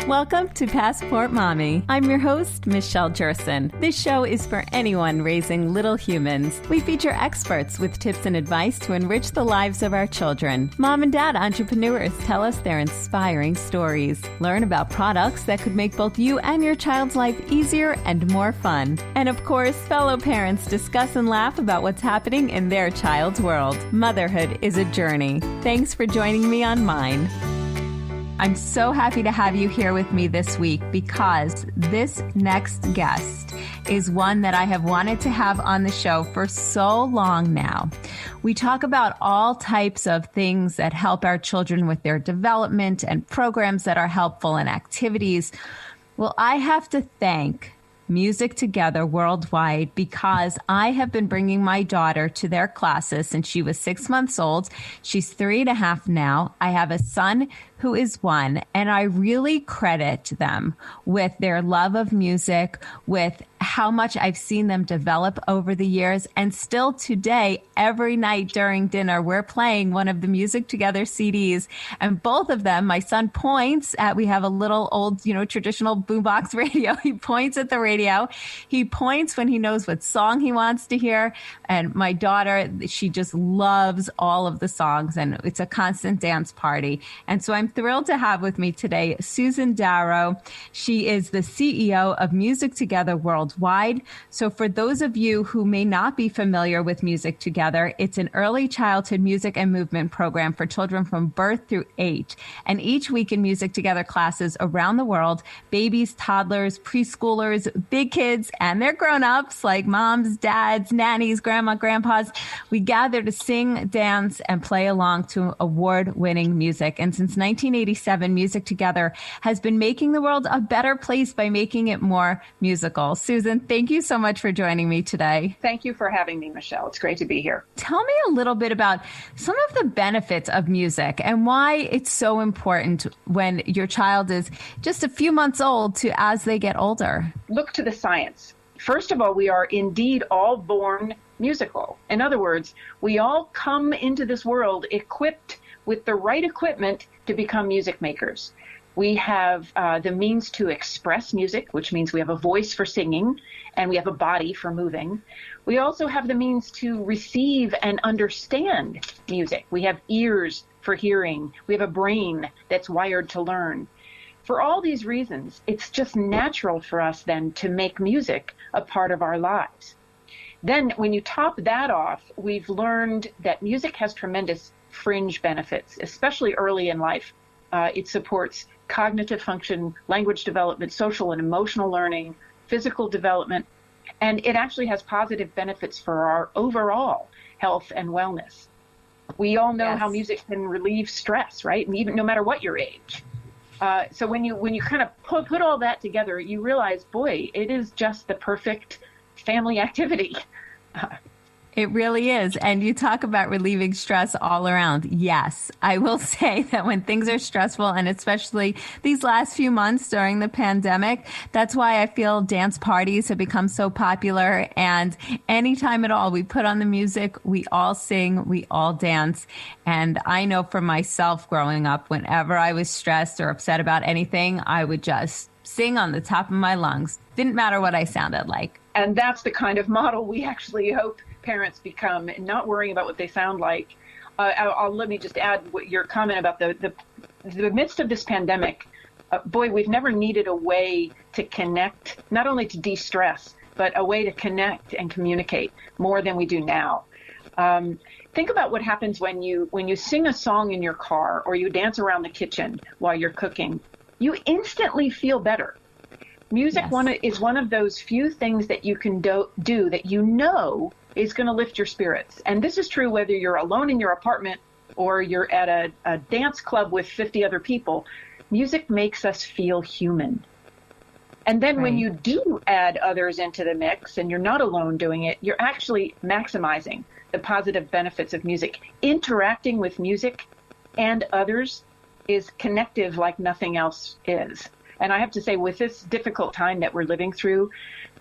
Welcome to Passport Mommy. I'm your host, Michelle Jerson. This show is for anyone raising little humans. We feature experts with tips and advice to enrich the lives of our children. Mom and dad entrepreneurs tell us their inspiring stories. Learn about products that could make both you and your child's life easier and more fun. And of course, fellow parents discuss and laugh about what's happening in their child's world. Motherhood is a journey. Thanks for joining me on mine. I'm so happy to have you here with me this week because this next guest is one that I have wanted to have on the show for so long now. We talk about all types of things that help our children with their development and programs that are helpful and activities. Well, I have to thank Music Together Worldwide because I have been bringing my daughter to their classes since she was 6 months old. She's 3.5 now. I have a son who is 1, and I really credit them with their love of music, with how much I've seen them develop over the years. And still today, every night during dinner, we're playing one of the Music Together CDs. And both of them, my son points at, we have a little old, traditional boombox radio. He points at the radio. He points when he knows what song he wants to hear. And my daughter, she just loves all of the songs, and it's a constant dance party. And so I'm thrilled to have with me today Susan Darrow. She is the CEO of Music Together Worldwide. So for those of you who may not be familiar with Music Together, it's an early childhood music and movement program for children from birth through 8. And each week in Music Together classes around the world, babies, toddlers, preschoolers, big kids, and their grown-ups like moms, dads, nannies, grandma, grandpas, we gather to sing, dance, and play along to award-winning music. And since 1987, Music Together has been making the world a better place by making it more musical. Susan, thank you so much for joining me today. Thank you for having me, Michelle. It's great to be here. Tell me a little bit about some of the benefits of music and why it's so important when your child is just a few months old to as they get older. Look to the science. First of all, we are indeed all born musical. In other words, we all come into this world equipped with the right equipment to become music makers. We have the means to express music, which means we have a voice for singing and we have a body for moving. We also have the means to receive and understand music. We have ears for hearing. We have a brain that's wired to learn. For all these reasons, it's just natural for us then to make music a part of our lives. Then when you top that off, we've learned that music has tremendous fringe benefits, especially early in life. It supports cognitive function, language development, social and emotional learning, physical development, and it actually has positive benefits for our overall health and wellness. We all know how music can relieve stress, right? And even no matter what your age. So when you kind of put all that together, you realize, boy, it is just the perfect family activity. It really is. And you talk about relieving stress all around. Yes, I will say that when things are stressful, and especially these last few months during the pandemic, that's why I feel dance parties have become so popular. And anytime at all we put on the music, we all sing, we all dance. And I know for myself growing up, whenever I was stressed or upset about anything, I would just sing on the top of my lungs. Didn't matter what I sounded like. And that's the kind of model we actually hope parents become, not worrying about what they sound like. Let me just add what your comment about the midst of this pandemic. Boy, we've never needed a way to connect, not only to de-stress, but a way to connect and communicate more than we do now. Think about what happens when you sing a song in your car or you dance around the kitchen while you're cooking. You instantly feel better. Music is one of those few things that you can do that you know is going to lift your spirits. And this is true whether you're alone in your apartment or you're at a dance club with 50 other people. Music makes us feel human. And then when you do add others into the mix and you're not alone doing it, you're actually maximizing the positive benefits of music. Interacting with music and others is connective like nothing else is. And I have to say, with this difficult time that we're living through,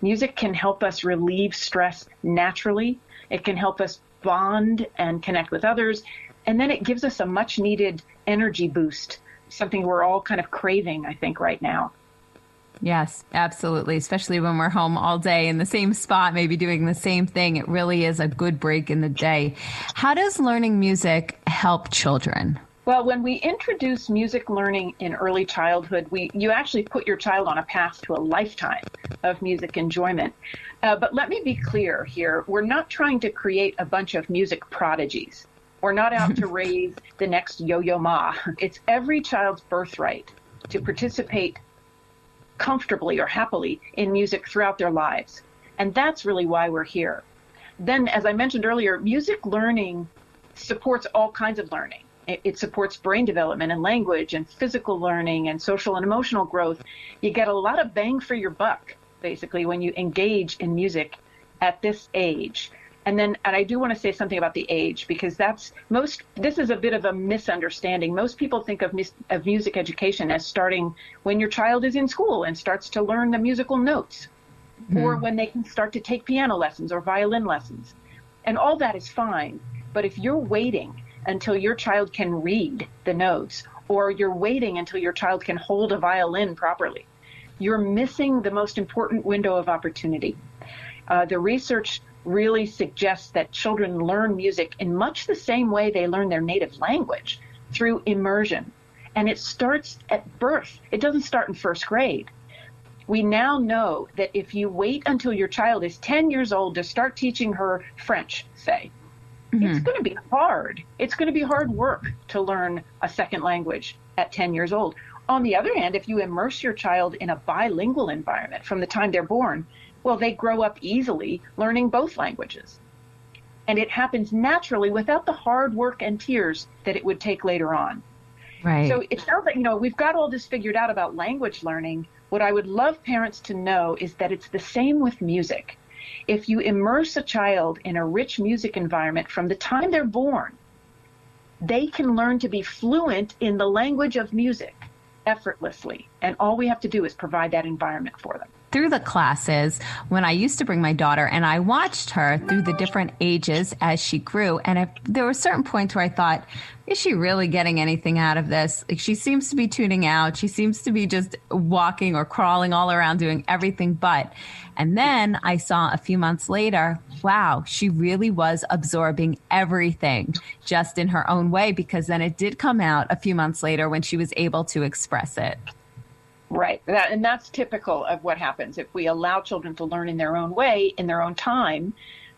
music can help us relieve stress naturally. It can help us bond and connect with others. And then it gives us a much needed energy boost something we're all kind of craving, I think, right now. Yes, absolutely. Especially when we're home all day in the same spot, maybe doing the same thing. It really is a good break in the day. How does learning music help children? Well, when we introduce music learning in early childhood, you actually put your child on a path to a lifetime of music enjoyment. But let me be clear here. We're not trying to create a bunch of music prodigies. We're not out to raise the next Yo-Yo Ma. It's every child's birthright to participate comfortably or happily in music throughout their lives. And that's really why we're here. Then, as I mentioned earlier, music learning supports all kinds of learning. It supports brain development and language and physical learning and social and emotional growth. You get a lot of bang for your buck, basically, when you engage in music at this age. And I do want to say something about the age, because this is a bit of a misunderstanding. Most people think of music education as starting when your child is in school and starts to learn the musical notes, or when they can start to take piano lessons or violin lessons. And all that is fine. But if you're waiting until your child can read the notes, or you're waiting until your child can hold a violin properly, you're missing the most important window of opportunity. The research really suggests that children learn music in much the same way they learn their native language, through immersion. And it starts at birth. It doesn't start in first grade. We now know that if you wait until your child is 10 years old to start teaching her French, say, it's going to be hard. It's going to be hard work to learn a second language at 10 years old. On the other hand, if you immerse your child in a bilingual environment from the time they're born, well, they grow up easily learning both languages. And it happens naturally without the hard work and tears that it would take later on. Right. So it sounds like, we've got all this figured out about language learning. What I would love parents to know is that it's the same with music. If you immerse a child in a rich music environment from the time they're born, they can learn to be fluent in the language of music effortlessly. And all we have to do is provide that environment for them. Through the classes, when I used to bring my daughter, and I watched her through the different ages as she grew, and there were certain points where I thought, is she really getting anything out of this? Like, she seems to be tuning out. She seems to be just walking or crawling all around doing everything but. And then I saw a few months later, wow, she really was absorbing everything just in her own way, because then it did come out a few months later when she was able to express it. Right. And that's typical of what happens. If we allow children to learn in their own way, in their own time,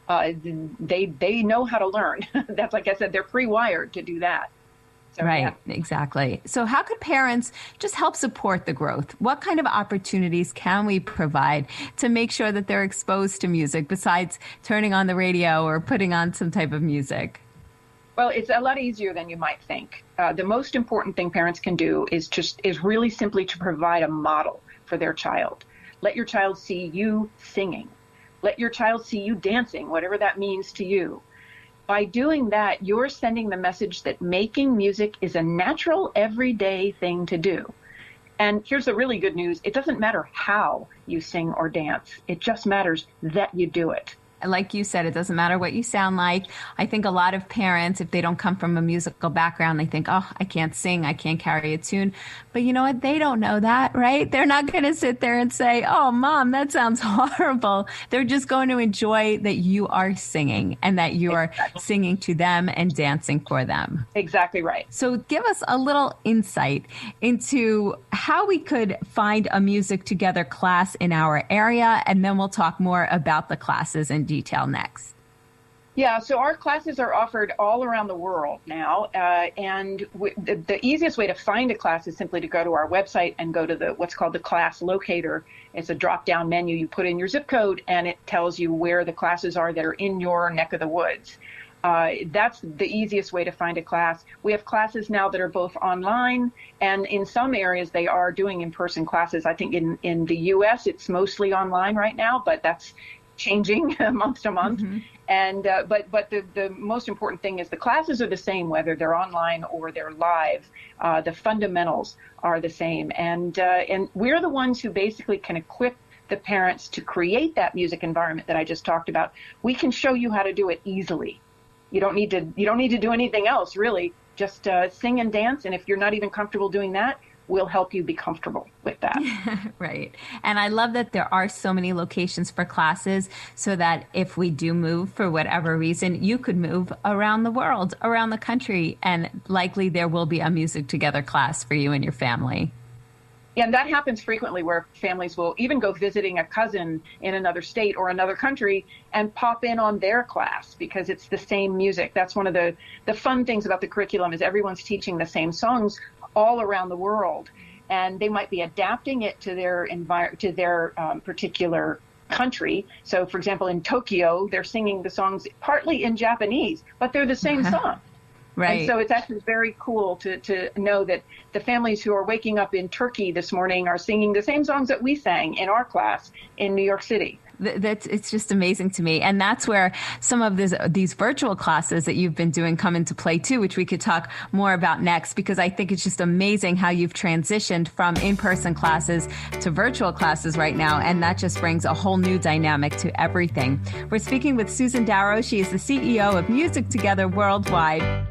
they know how to learn. That's, like I said, they're pre-wired to do that. So, right. Yeah. Exactly. So how could parents just help support the growth? What kind of opportunities can we provide to make sure that they're exposed to music besides turning on the radio or putting on some type of music? Well, it's a lot easier than you might think. The most important thing parents can do is really simply to provide a model for their child. Let your child see you singing. Let your child see you dancing, whatever that means to you. By doing that, you're sending the message that making music is a natural, everyday thing to do. And here's the really good news. It doesn't matter how you sing or dance. It just matters that you do it. Like you said, it doesn't matter what you sound like. I think a lot of parents, if they don't come from a musical background, they think, oh, I can't sing, I can't carry a tune. But you know what? They don't know that, right? They're not going to sit there and say, oh, Mom, that sounds horrible. They're just going to enjoy that you are singing and that you are singing to them and dancing for them. Exactly right. So give us a little insight into how we could find a Music Together class in our area, and then we'll talk more about the classes in detail next. Yeah, so our classes are offered all around the world now, and the easiest way to find a class is simply to go to our website and go to what's called the class locator. It's a drop-down menu. You put in your zip code, and it tells you where the classes are that are in your neck of the woods. That's the easiest way to find a class. We have classes now that are both online, and in some areas they are doing in-person classes. I think in the U.S. it's mostly online right now, but that's changing month to month. Mm-hmm. And but the most important thing is the classes are the same whether they're online or they're live. The fundamentals are the same, and we're the ones who basically can equip the parents to create that music environment that I just talked about. We can show you how to do it easily. You don't need to do anything else really. just sing and dance. And if you're not even comfortable doing that, we'll help you be comfortable with that. Right. And I love that there are so many locations for classes so that if we do move for whatever reason, you could move around the world, around the country, and likely there will be a Music Together class for you and your family. Yeah, and that happens frequently where families will even go visiting a cousin in another state or another country and pop in on their class because it's the same music. That's one of the fun things about the curriculum is everyone's teaching the same songs all around the world, and they might be adapting it to their particular country. So, for example, in Tokyo, they're singing the songs partly in Japanese, but they're the same song. Right. And so it's actually very cool to know that the families who are waking up in Turkey this morning are singing the same songs that we sang in our class in New York City. It's just amazing to me. And that's where some of these virtual classes that you've been doing come into play too, which we could talk more about next, because I think it's just amazing how you've transitioned from in-person classes to virtual classes right now. And that just brings a whole new dynamic to everything. We're speaking with Susan Darrow. She is the CEO of Music Together Worldwide.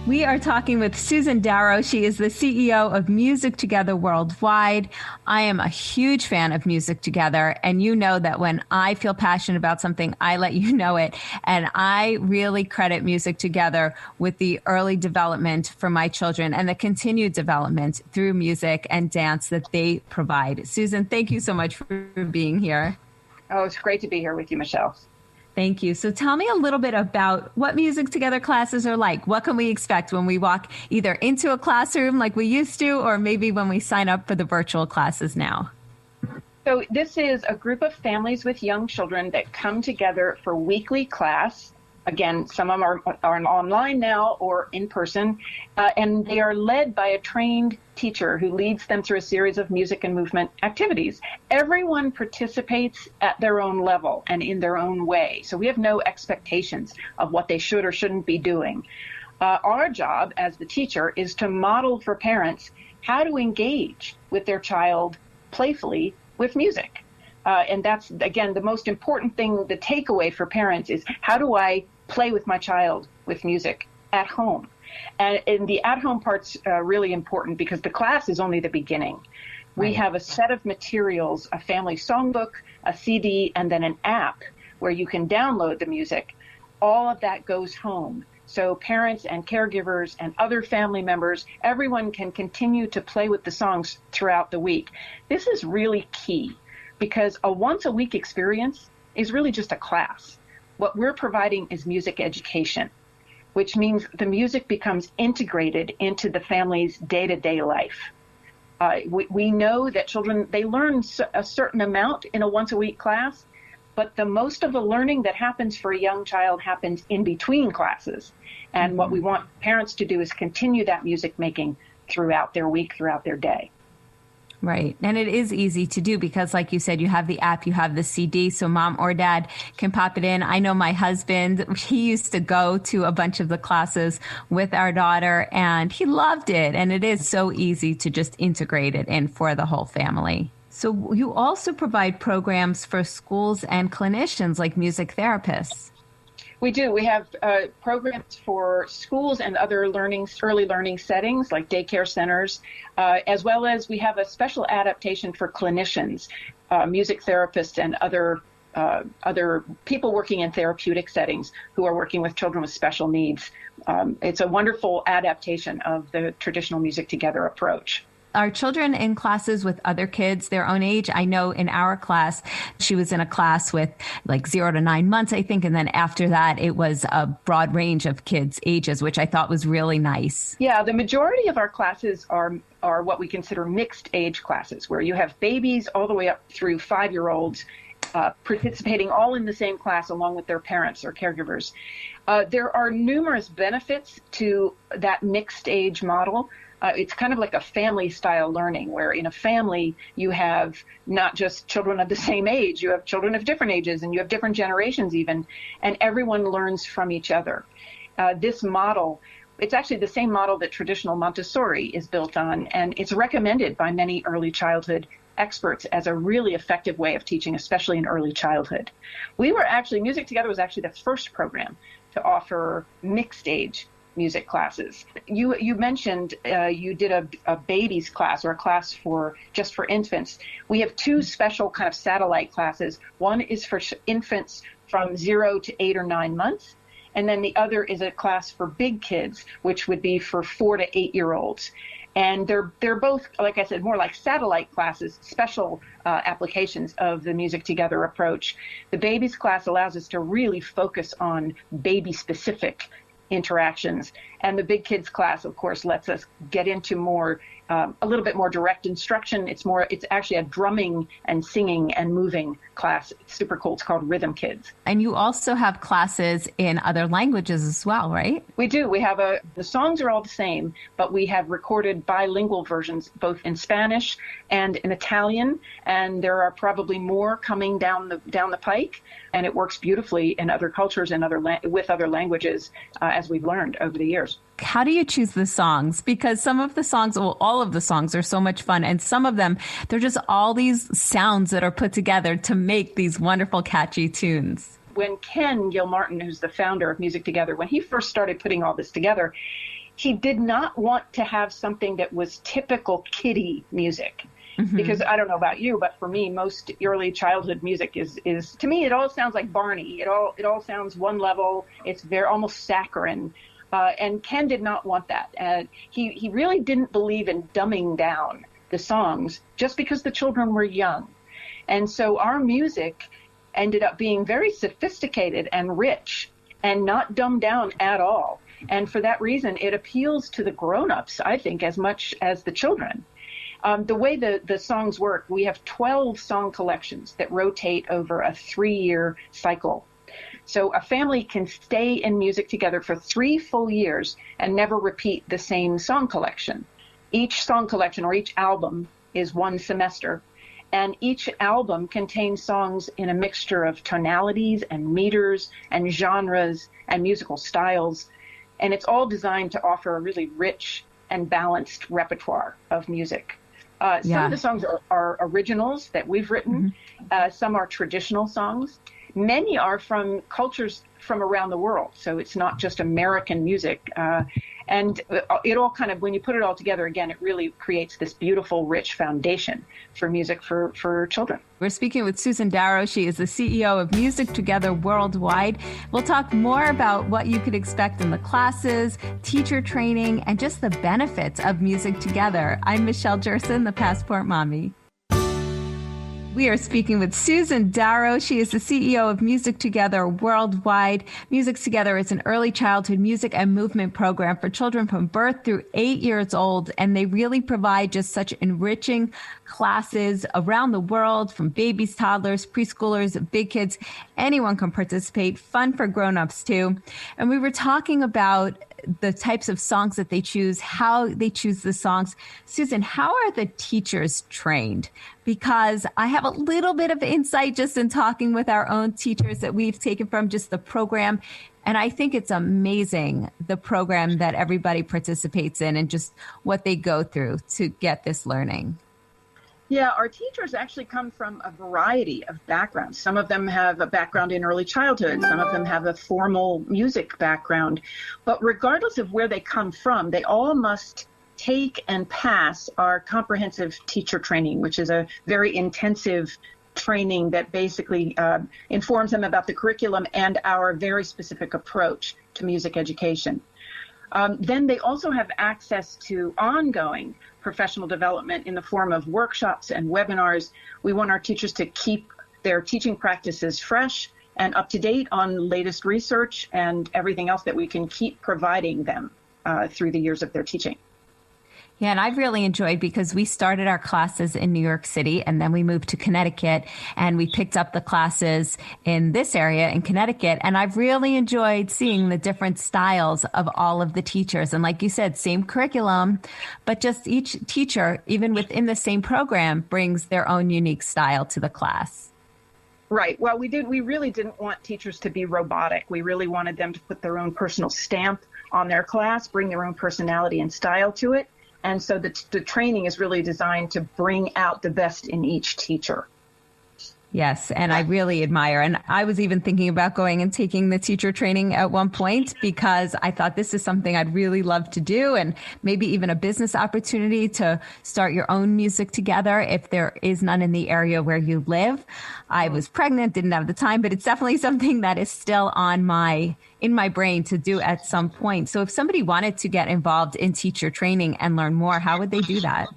We are talking with Susan Darrow. She is the CEO of Music Together Worldwide. I am a huge fan of Music Together, and you know that when I feel passionate about something, I let you know it. And I really credit Music Together with the early development for my children and the continued development through music and dance that they provide. Susan, thank you so much for being here. Oh, it's great to be here with you, Michelle. Thank you. So tell me a little bit about what Music Together classes are like. What can we expect when we walk either into a classroom like we used to, or maybe when we sign up for the virtual classes now? So this is a group of families with young children that come together for weekly class. Again, some of them are online now or in person, and they are led by a trained teacher who leads them through a series of music and movement activities. Everyone participates at their own level and in their own way, so we have no expectations of what they should or shouldn't be doing. Our job as the teacher is to model for parents how to engage with their child playfully with music. And that's, again, the most important thing, the takeaway for parents is how do I play with my child with music at home? And the at-home part's really important because the class is only the beginning. Right. We have a set of materials, a family songbook, a CD, and then an app where you can download the music. All of that goes home. So parents and caregivers and other family members, everyone can continue to play with the songs throughout the week. This is really key because a once-a-week experience is really just a class. What we're providing is music education, which means the music becomes integrated into the family's day-to-day life. We know that children, they learn a certain amount in a once-a-week class, but the most of the learning that happens for a young child happens in between classes. And what we want parents to do is continue that music making throughout their week, throughout their day. Right. And it is easy to do because, like you said, you have the app, you have the CD, so mom or dad can pop it in. I know my husband, he used to go to a bunch of the classes with our daughter, and he loved it. And it is so easy to just integrate it in for the whole family. So you also provide programs for schools and clinicians like music therapists. We do. We have programs for schools and other early learning settings like daycare centers, as well as we have a special adaptation for clinicians, music therapists, and other people working in therapeutic settings who are working with children with special needs. It's a wonderful adaptation of the traditional Music Together approach. Are children in classes with other kids their own age? I know in our class, she was in a class with like 0 to 9 months, I think. And then after that, it was a broad range of kids' ages, which I thought was really nice. Yeah, the majority of our classes are what we consider mixed age classes, where you have babies all the way up through 5-year-olds participating all in the same class along with their parents or caregivers. There are numerous benefits to that mixed age model. It's kind of like a family-style learning, where in a family you have not just children of the same age, you have children of different ages, and you have different generations even, and everyone learns from each other. This model, it's actually the same model that traditional Montessori is built on, and it's recommended by many early childhood experts as a really effective way of teaching, especially in early childhood. Music Together was actually the first program to offer mixed age music classes. You mentioned you did a babies class or a class just for infants. We have two special kind of satellite classes. One is for infants from 0 to 8 or 9 months. And then the other is a class for big kids, which would be for 4 to 8-year-olds. And they're both, like I said, more like satellite classes, special applications of the Music Together approach. The babies class allows us to really focus on baby-specific interactions. And the big kids class, of course, lets us get into more, a little bit more direct instruction. It's actually a drumming and singing and moving class. It's super cool. It's called Rhythm Kids. And you also have classes in other languages as well, right? We do. We have the songs are all the same, but we have recorded bilingual versions, both in Spanish and in Italian. And there are probably more coming down the pike. And it works beautifully in other cultures and with other languages, as we've learned over the years. How do you choose the songs? Because some of the songs, well, all of the songs are so much fun. And some of them, they're just all these sounds that are put together to make these wonderful, catchy tunes. When Ken Gilmartin, who's the founder of Music Together, when he first started putting all this together, he did not want to have something that was typical kiddie music. Mm-hmm. Because I don't know about you, but for me, most early childhood music is to me, it all sounds like Barney. It all sounds one level. It's very almost saccharine. And Ken did not want that. He really didn't believe in dumbing down the songs just because the children were young. And so our music ended up being very sophisticated and rich and not dumbed down at all. And for that reason, it appeals to the grown-ups, I think, as much as the children. The way the songs work, we have 12 song collections that rotate over a 3-year cycle. So a family can stay in Music Together for 3 full years and never repeat the same song collection. Each song collection or each album is 1 semester, and each album contains songs in a mixture of tonalities and meters and genres and musical styles. And it's all designed to offer a really rich and balanced repertoire of music. Some of the songs are originals that we've written. Mm-hmm. Some are traditional songs. Many are from cultures from around the world, so it's not just American music. And it all kind of, when you put it all together, again, it really creates this beautiful, rich foundation for music for children. We're speaking with Susan Darrow. She is the CEO of Music Together Worldwide. We'll talk more about what you could expect in the classes, teacher training, and just the benefits of Music Together. I'm Michelle Jerson, the Passport Mommy. We are speaking with Susan Darrow. She is the CEO of Music Together Worldwide. Music Together is an early childhood music and movement program for children from birth through 8 years old. And they really provide just such enriching classes around the world, from babies, toddlers, preschoolers, big kids. Anyone can participate. Fun for grown-ups too. And we were talking about the types of songs that they choose, how they choose the songs. Susan, how are the teachers trained? Because I have a little bit of insight just in talking with our own teachers that we've taken from just the program. And I think it's amazing, the program that everybody participates in and just what they go through to get this learning. Yeah, our teachers actually come from a variety of backgrounds. Some of them have a background in early childhood. Some of them have a formal music background. But regardless of where they come from, they all must take and pass our comprehensive teacher training, which is a very intensive training that basically informs them about the curriculum and our very specific approach to music education. Then they also have access to ongoing professional development in the form of workshops and webinars. We want our teachers to keep their teaching practices fresh and up to date on latest research and everything else that we can keep providing them through the years of their teaching. Yeah, and I've really enjoyed, because we started our classes in New York City and then we moved to Connecticut and we picked up the classes in this area in Connecticut. And I've really enjoyed seeing the different styles of all of the teachers. And like you said, same curriculum, but just each teacher, even within the same program, brings their own unique style to the class. Right. Well, we really didn't want teachers to be robotic. We really wanted them to put their own personal stamp on their class, bring their own personality and style to it. And so the training is really designed to bring out the best in each teacher. Yes, and I really admire. And I was even thinking about going and taking the teacher training at one point because I thought this is something I'd really love to do, and maybe even a business opportunity to start your own music together if there is none in the area where you live. I was pregnant, didn't have the time, but it's definitely something that is still in my brain to do at some point. So if somebody wanted to get involved in teacher training and learn more, how would they do that?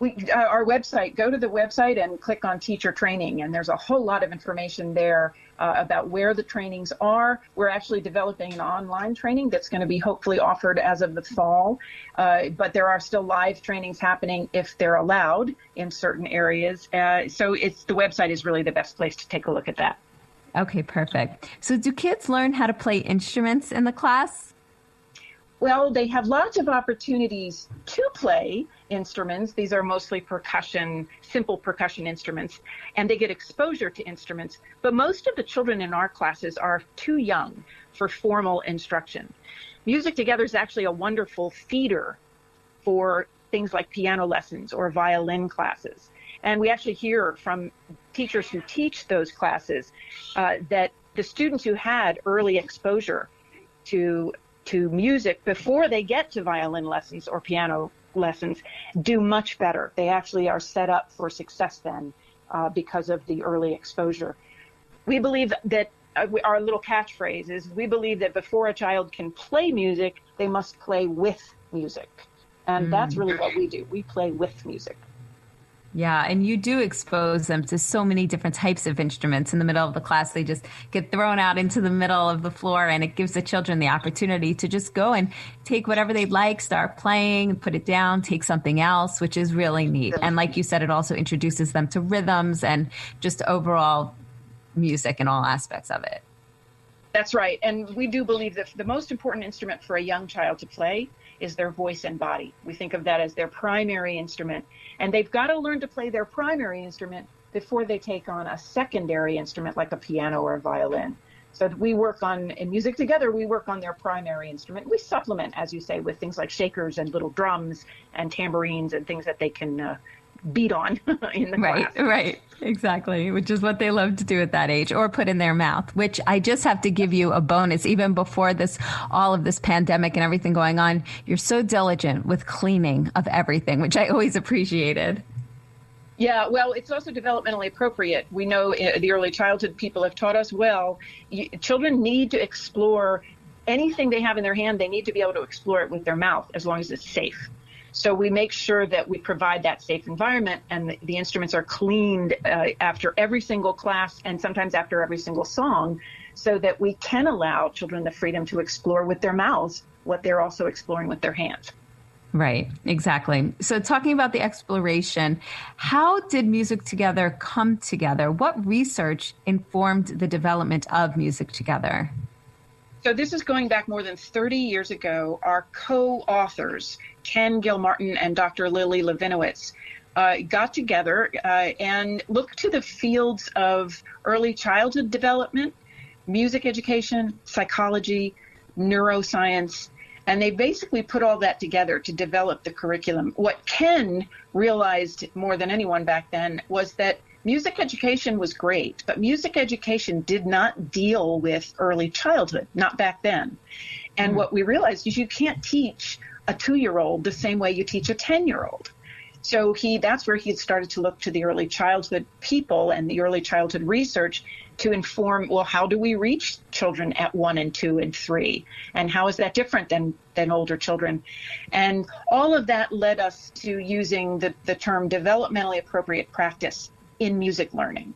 Our website, go to the website and click on teacher training, and there's a whole lot of information there about where the trainings are. We're actually developing an online training that's going to be hopefully offered as of the fall, but there are still live trainings happening if they're allowed in certain areas. So the website is really the best place to take a look at that. Okay, perfect. So do kids learn how to play instruments in the class? Well, they have lots of opportunities to play instruments. These are mostly simple percussion instruments, and they get exposure to instruments. But most of the children in our classes are too young for formal instruction. Music Together is actually a wonderful feeder for things like piano lessons or violin classes. And we actually hear from teachers who teach those classes that the students who had early exposure to music before they get to violin lessons or piano lessons do much better. They actually are set up for success then because of the early exposure. We believe that our little catchphrase is, we believe that before a child can play music, they must play with music. And that's really what we do. We play with music. Yeah, and you do expose them to so many different types of instruments in the middle of the class. They just get thrown out into the middle of the floor, and it gives the children the opportunity to just go and take whatever they'd like, start playing, put it down, take something else, which is really neat. And like you said, it also introduces them to rhythms and just overall music and all aspects of it. That's right. And we do believe that the most important instrument for a young child to play is their voice and body. We think of that as their primary instrument. And they've got to learn to play their primary instrument before they take on a secondary instrument like a piano or a violin. So in Music Together, we work on their primary instrument. We supplement, as you say, with things like shakers and little drums and tambourines and things that they can beat on in the class. Right, exactly, which is what they love to do at that age, or put in their mouth, which I just have to give you a bonus. Even before all of this pandemic and everything going on, you're so diligent with cleaning of everything, which I always appreciated. Yeah, well, it's also developmentally appropriate. We know the early childhood people have taught us children need to explore anything they have in their hand. They need to be able to explore it with their mouth as long as it's safe. So we make sure that we provide that safe environment, and the instruments are cleaned after every single class and sometimes after every single song, so that we can allow children the freedom to explore with their mouths what they're also exploring with their hands. Right, exactly. So talking about the exploration, how did Music Together come together? What research informed the development of Music Together? So this is going back more than 30 years ago. Our co-authors, Ken Gilmartin and Dr. Lily Levinowitz, got together and looked to the fields of early childhood development, music education, psychology, neuroscience, and they basically put all that together to develop the curriculum. What Ken realized more than anyone back then was that music education was great, but music education did not deal with early childhood, not back then. And what we realized is you can't teach a 2-year-old the same way you teach a 10-year-old. So that's where he had started to look to the early childhood people and the early childhood research to inform, well, how do we reach children at 1 and 2 and 3? And how is that different than older children? And all of that led us to using the term developmentally appropriate practice in music learning.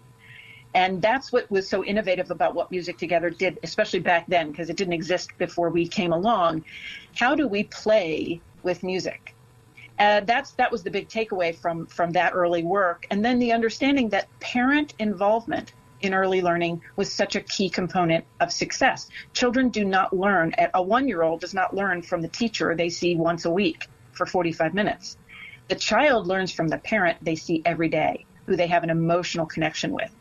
And that's what was so innovative about what Music Together did, especially back then, because it didn't exist before we came along. How do we play with music? That was the big takeaway from that early work. And then the understanding that parent involvement in early learning was such a key component of success. Children do not learn, a 1-year-old does not learn from the teacher they see once a week for 45 minutes. The child learns from the parent they see every day, who they have an emotional connection with.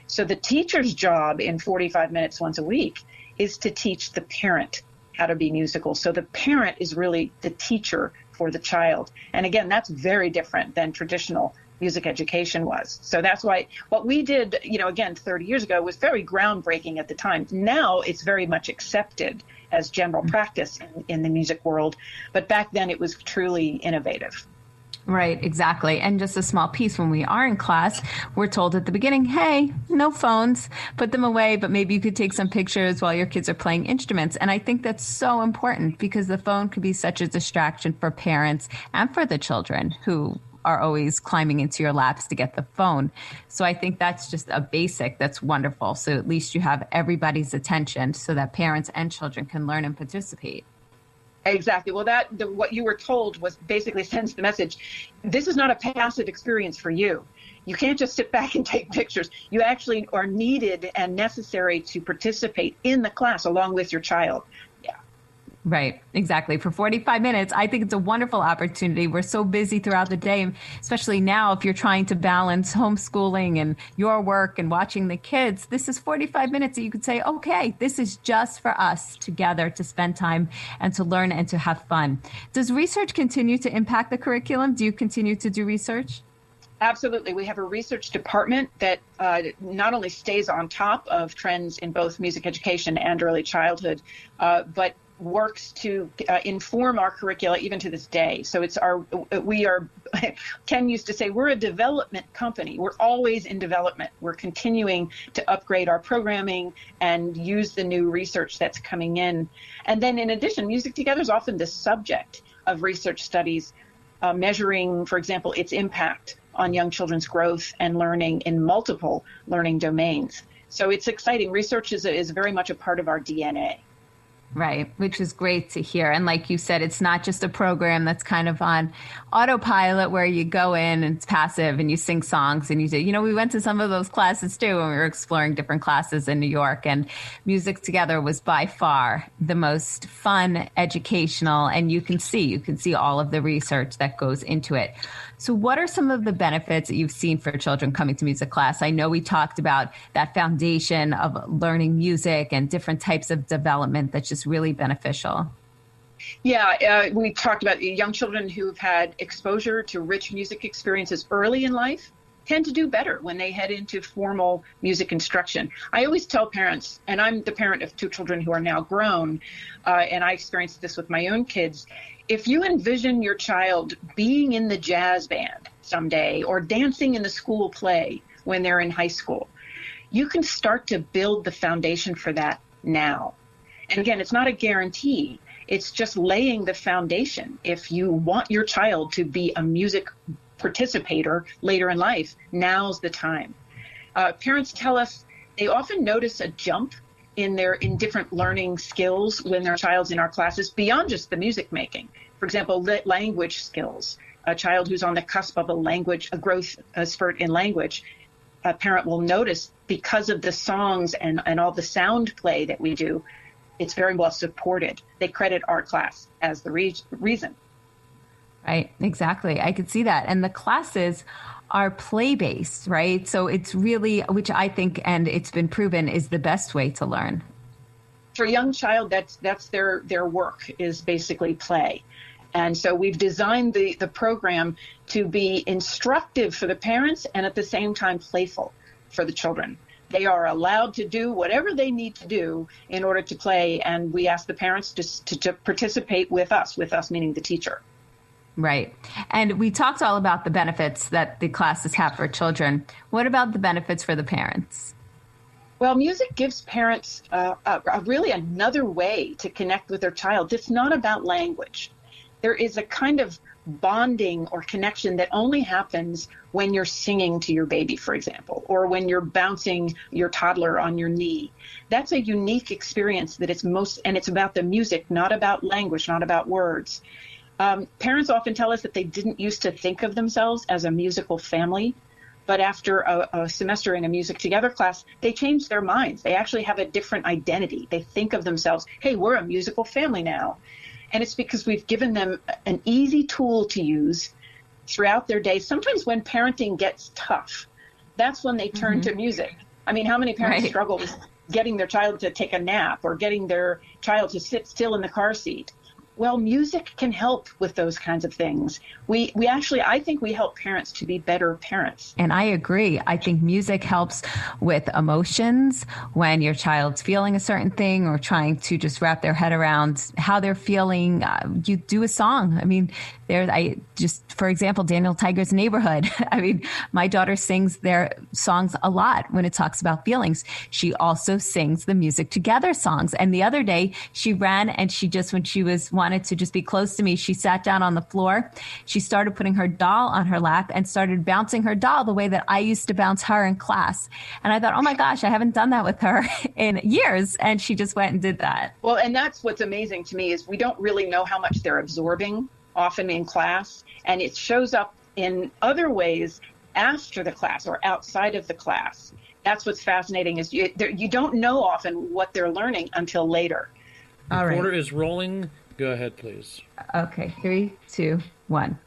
So the teacher's job in 45 minutes once a week is to teach the parent how to be musical. So the parent is really the teacher for the child. And again, that's very different than traditional music education was. So that's why what we did, again, 30 years ago was very groundbreaking at the time. Now it's very much accepted as general practice in the music world. But back then it was truly innovative. Right, exactly. And just a small piece, when we are in class, we're told at the beginning, hey, no phones, put them away, but maybe you could take some pictures while your kids are playing instruments. And I think that's so important because the phone could be such a distraction for parents and for the children who are always climbing into your laps to get the phone. So I think that's just a basic that's wonderful. So at least you have everybody's attention so that parents and children can learn and participate. Exactly. Well, what you were told was basically sends the message. This is not a passive experience for you. You can't just sit back and take pictures. You actually are needed and necessary to participate in the class along with your child. Right. Exactly. For 45 minutes, I think it's a wonderful opportunity. We're so busy throughout the day, especially now if you're trying to balance homeschooling and your work and watching the kids. This is 45 minutes that you could say, okay, this is just for us together to spend time and to learn and to have fun. Does research continue to impact the curriculum? Do you continue to do research? Absolutely. We have a research department that not only stays on top of trends in both music education and early childhood, but works to inform our curricula even to this day. So Ken used to say, we're a development company. We're always in development. We're continuing to upgrade our programming and use the new research that's coming in. And then in addition, Music Together is often the subject of research studies, measuring, for example, its impact on young children's growth and learning in multiple learning domains. So it's exciting. Research is very much a part of our DNA. Right, which is great to hear. And like you said, it's not just a program that's kind of on autopilot where you go in and it's passive and you sing songs and you do, we went to some of those classes too when we were exploring different classes in New York, and Music Together was by far the most fun, educational, and you can see all of the research that goes into it. So what are some of the benefits that you've seen for children coming to music class? I know we talked about that foundation of learning music and different types of development that's just really beneficial. Yeah, we talked about young children who've had exposure to rich music experiences early in life tend to do better when they head into formal music instruction. I always tell parents, and I'm the parent of two children who are now grown, and I experienced this with my own kids. If you envision your child being in the jazz band someday or dancing in the school play when they're in high school, you can start to build the foundation for that now. And again, it's not a guarantee. It's just laying the foundation. If you want your child to be a music participator later in life, now's the time. Parents tell us they often notice a jump in different learning skills when their child's in our classes beyond just the music making. For example, language skills. A child who's on the cusp of a growth spurt in language, a parent will notice because of the songs and all the sound play that we do, it's very well supported. They credit our class as the reason. Right, exactly. I could see that. And the classes are play-based, right? So it's really, which I think, and it's been proven, is the best way to learn. For a young child, that's their work is basically play. And so we've designed the program to be instructive for the parents and at the same time playful for the children. They are allowed to do whatever they need to do in order to play, and we ask the parents to participate with us meaning the teacher. Right. And we talked all about the benefits that the classes have for children. What about the benefits for the parents? Well, music gives parents really another way to connect with their child. It's not about language. There is a kind of bonding or connection that only happens when you're singing to your baby, for example, or when you're bouncing your toddler on your knee. That's a unique experience and it's about the music, not about language, not about words. Parents often tell us that they didn't used to think of themselves as a musical family, but after a semester in a Music Together class, they changed their minds. They actually have a different identity. They think of themselves, hey, we're a musical family now. And it's because we've given them an easy tool to use throughout their day. Sometimes when parenting gets tough, that's when they turn to music. I mean, how many parents struggle with getting their child to take a nap or getting their child to sit still in the car seat? Well, music can help with those kinds of things. We actually, I think we help parents to be better parents. And I agree. I think music helps with emotions when your child's feeling a certain thing or trying to just wrap their head around how they're feeling. You do a song. I mean, for example, Daniel Tiger's Neighborhood. I mean, my daughter sings their songs a lot when it talks about feelings. She also sings the Music Together songs. And the other day she ran and when she wanted to just be close to me, she sat down on the floor. She started putting her doll on her lap and started bouncing her doll the way that I used to bounce her in class. And I thought, oh my gosh, I haven't done that with her in years. And she just went and did that. Well, and that's what's amazing to me is we don't really know how much they're absorbing often in class. And it shows up in other ways after the class or outside of the class. That's what's fascinating is you don't know often what they're learning until later. All right. The recorder is rolling. Go ahead, please. Okay, 3, 2, 1.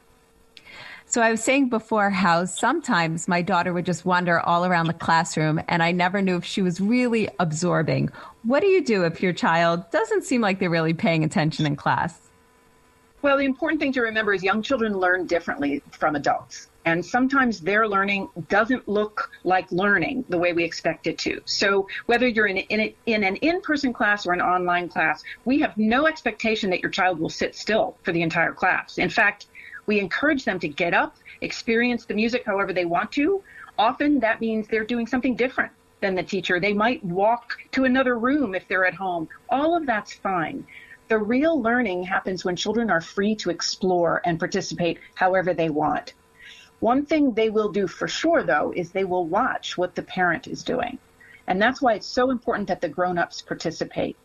So I was saying before how sometimes my daughter would just wander all around the classroom and I never knew if she was really absorbing. What do you do if your child doesn't seem like they're really paying attention in class? Well, the important thing to remember is young children learn differently from adults. And sometimes their learning doesn't look like learning the way we expect it to. So whether you're in an in-person class or an online class, we have no expectation that your child will sit still for the entire class. In fact, we encourage them to get up, experience the music however they want to. Often that means they're doing something different than the teacher. They might walk to another room if they're at home. All of that's fine. The real learning happens when children are free to explore and participate however they want. One thing they will do for sure, though, is they will watch what the parent is doing. And that's why it's so important that the grown-ups participate.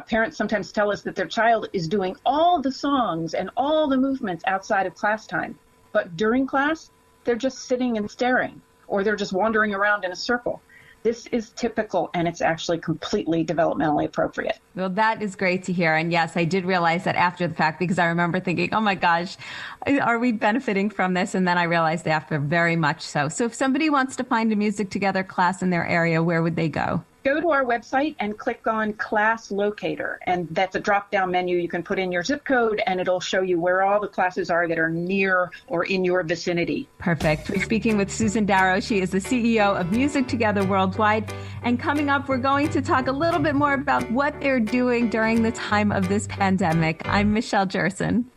Parents sometimes tell us that their child is doing all the songs and all the movements outside of class time. But during class, they're just sitting and staring, or they're just wandering around in a circle. This is typical, and it's actually completely developmentally appropriate. Well, that is great to hear. And yes, I did realize that after the fact, because I remember thinking, oh my gosh, are we benefiting from this? And then I realized after, very much so. So if somebody wants to find a Music Together class in their area, where would they go? Go to our website and click on Class Locator, and that's a drop-down menu. You can put in your zip code, and it'll show you where all the classes are that are near or in your vicinity. Perfect. We're speaking with Susan Darrow. She is the CEO of Music Together Worldwide. And coming up, we're going to talk a little bit more about what they're doing during the time of this pandemic. I'm Michelle Jerson.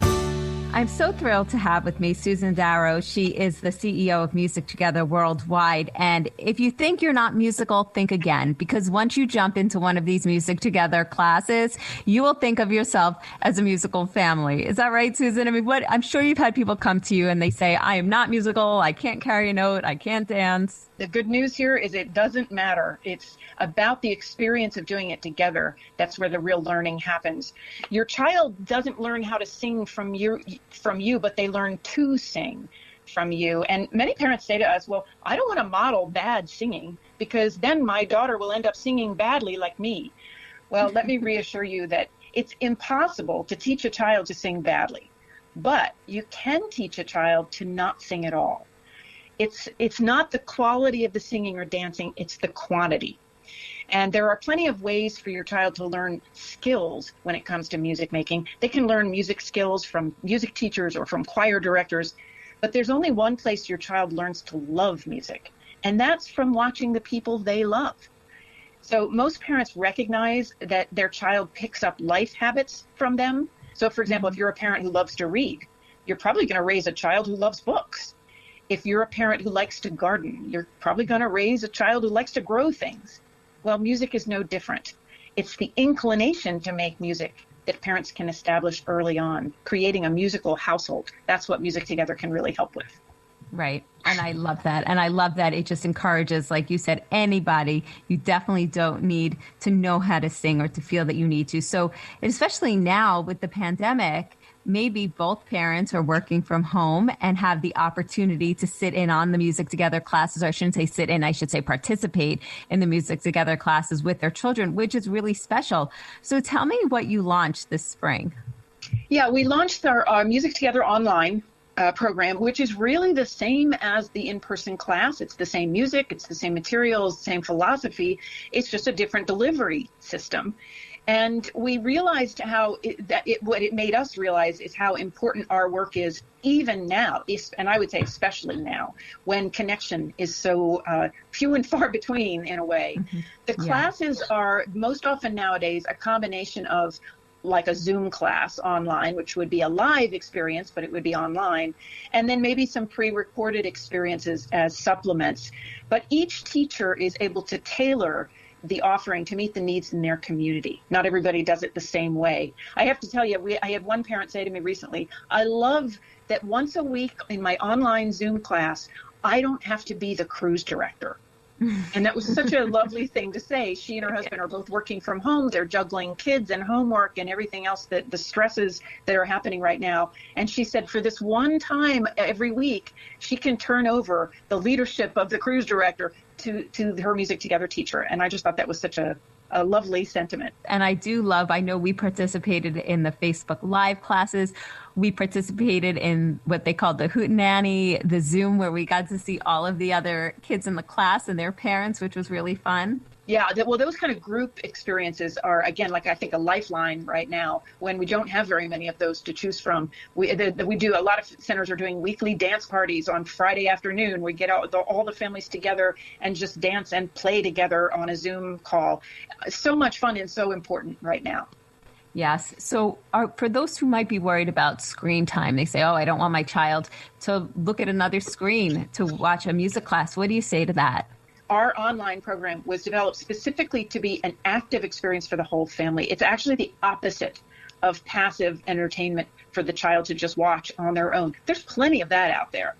I'm so thrilled to have with me Susan Darrow. She is the CEO of Music Together Worldwide. And if you think you're not musical, think again, because once you jump into one of these Music Together classes, you will think of yourself as a musical family. Is that right, Susan? I mean, I'm sure you've had people come to you and they say, I am not musical. I can't carry a note. I can't dance. The good news here is it doesn't matter. It's about the experience of doing it together. That's where the real learning happens. Your child doesn't learn how to sing from you, but they learn to sing from you. And many parents say to us, well, I don't want to model bad singing because then my daughter will end up singing badly like me. Well, let me reassure you that it's impossible to teach a child to sing badly, but you can teach a child to not sing at all. It's not the quality of the singing or dancing, it's the quantity. And there are plenty of ways for your child to learn skills when it comes to music making. They can learn music skills from music teachers or from choir directors, but there's only one place your child learns to love music, and that's from watching the people they love. So most parents recognize that their child picks up life habits from them. So for example, if you're a parent who loves to read, you're probably going to raise a child who loves books. If you're a parent who likes to garden, you're probably going to raise a child who likes to grow things. Well, music is no different. It's the inclination to make music that parents can establish early on, creating a musical household. That's what Music Together can really help with. Right. And I love that. And I love that it just encourages, like you said, anybody. You definitely don't need to know how to sing or to feel that you need to. So especially now with the pandemic, maybe both parents are working from home and have the opportunity to sit in on the Music Together classes, or I shouldn't say sit in, I should say participate in the Music Together classes with their children, which is really special. So tell me what you launched this spring. Yeah, we launched our Music Together online program, which is really the same as the in-person class. It's the same music, it's the same materials, same philosophy. It's just a different delivery system. And we realized what it made us realize is how important our work is even now, and I would say especially now, when connection is so few and far between in a way. Mm-hmm. The classes are most often nowadays a combination of like a Zoom class online, which would be a live experience, but it would be online, and then maybe some pre-recorded experiences as supplements. But each teacher is able to tailor the offering to meet the needs in their community. Not everybody does it the same way. I have to tell you, I had one parent say to me recently, I love that once a week in my online Zoom class, I don't have to be the cruise director. And that was such a lovely thing to say. She and her husband are both working from home. They're juggling kids and homework and everything else, that the stresses that are happening right now. And she said for this one time every week, she can turn over the leadership of the cruise director to her Music Together teacher. And I just thought that was such a lovely sentiment. And I know we participated in the Facebook Live classes. We participated in what they called the Hootenanny, the Zoom, where we got to see all of the other kids in the class and their parents, which was really fun. Yeah, well, those kind of group experiences are, again, like I think a lifeline right now when we don't have very many of those to choose from. We do, a lot of centers are doing weekly dance parties on Friday afternoon. We get all the families together and just dance and play together on a Zoom call. So much fun and so important right now. Yes. So for those who might be worried about screen time, they say, oh, I don't want my child to look at another screen to watch a music class. What do you say to that? Our online program was developed specifically to be an active experience for the whole family. It's actually the opposite of passive entertainment for the child to just watch on their own. There's plenty of that out there.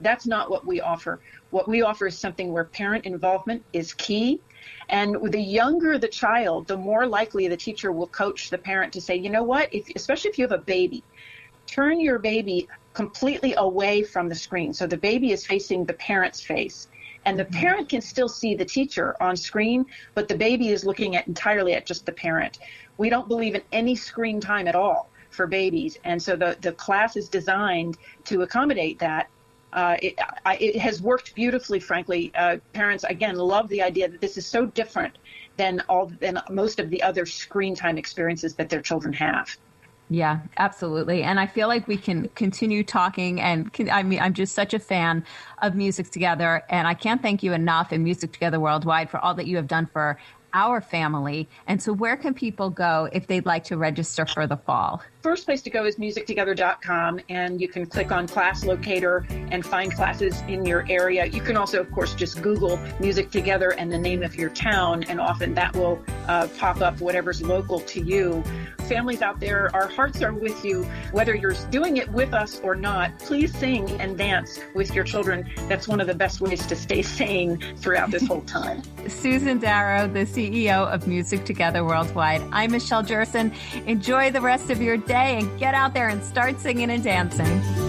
That's not what we offer. What we offer is something where parent involvement is key. And the younger the child, the more likely the teacher will coach the parent to say, you know what, especially if you have a baby, turn your baby completely away from the screen. So the baby is facing the parent's face. And the parent can still see the teacher on screen, but the baby is looking entirely at just the parent. We don't believe in any screen time at all for babies. And so the class is designed to accommodate that. It has worked beautifully, frankly. Parents, again, love the idea that this is so different than most of the other screen time experiences that their children have. Yeah, absolutely. And I feel like we can continue talking. And I'm just such a fan of Music Together. And I can't thank you enough in Music Together Worldwide for all that you have done for our family. And so where can people go if they'd like to register for the fall? First place to go is musictogether.com, and you can click on class locator and find classes in your area. You can also, of course, just Google Music Together and the name of your town, and often that will pop up whatever's local to you. Families out there, our hearts are with you. Whether you're doing it with us or not, please sing and dance with your children. That's one of the best ways to stay sane throughout this whole time. Susan Darrow, the CEO of Music Together Worldwide. I'm Michelle Jerson. Enjoy the rest of your day and get out there and start singing and dancing.